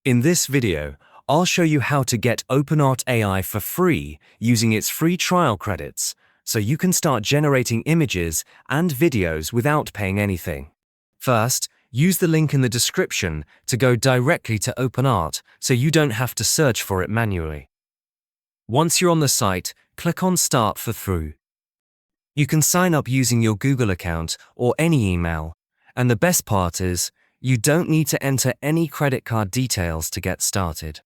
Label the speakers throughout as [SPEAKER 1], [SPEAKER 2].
[SPEAKER 1] In this video, I'll show you how to get OpenArt AI for free using its free trial credits, so you can start generating images and videos without paying anything. First, use the link in the description to go directly to OpenArt so you don't have to search for it manually. Once you're on the site, click on Start for Free. You can sign up using your Google account or any email, and the best part is, you don't need to enter any credit card details to get started.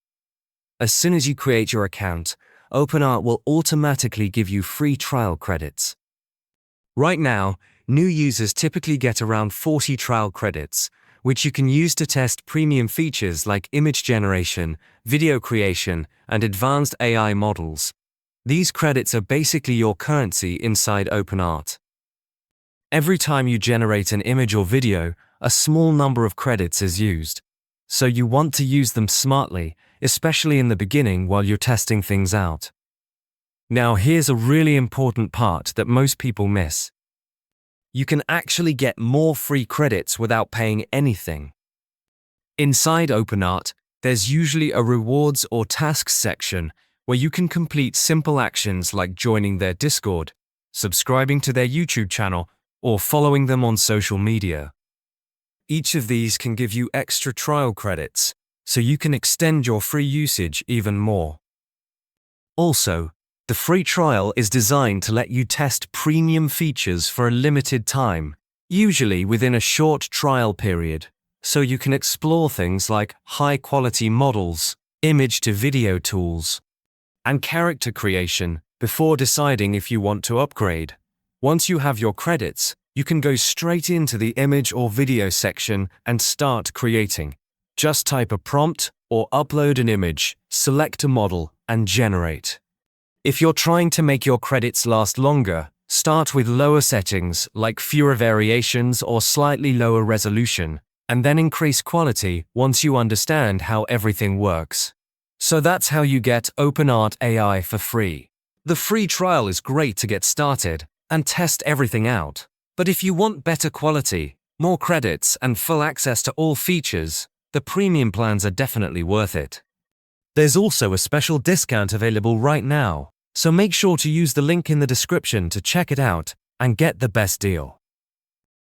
[SPEAKER 1] As soon as you create your account, OpenArt will automatically give you free trial credits. Right now, new users typically get around 40 trial credits, which you can use to test premium features like image generation, video creation, and advanced AI models. These credits are basically your currency inside OpenArt. Every time you generate an image or video, a small number of credits is used. So you want to use them smartly, especially in the beginning while you're testing things out. Now here's a really important part that most people miss. You can actually get more free credits without paying anything. Inside OpenArt, there's usually a rewards or tasks section where you can complete simple actions like joining their Discord, subscribing to their YouTube channel, or following them on social media. Each of these can give you extra trial credits, so you can extend your free usage even more. Also, the free trial is designed to let you test premium features for a limited time, usually within a short trial period, so you can explore things like high-quality models, image-to-video tools, and character creation before deciding if you want to upgrade. Once you have your credits, you can go straight into the image or video section and start creating. Just type a prompt or upload an image, select a model, and generate. If you're trying to make your credits last longer, start with lower settings like fewer variations or slightly lower resolution, and then increase quality once you understand how everything works. So that's how you get OpenArt AI for free. The free trial is great to get started and test everything out. But if you want better quality, more credits, and full access to all features, the premium plans are definitely worth it. There's also a special discount available right now, so make sure to use the link in the description to check it out and get the best deal.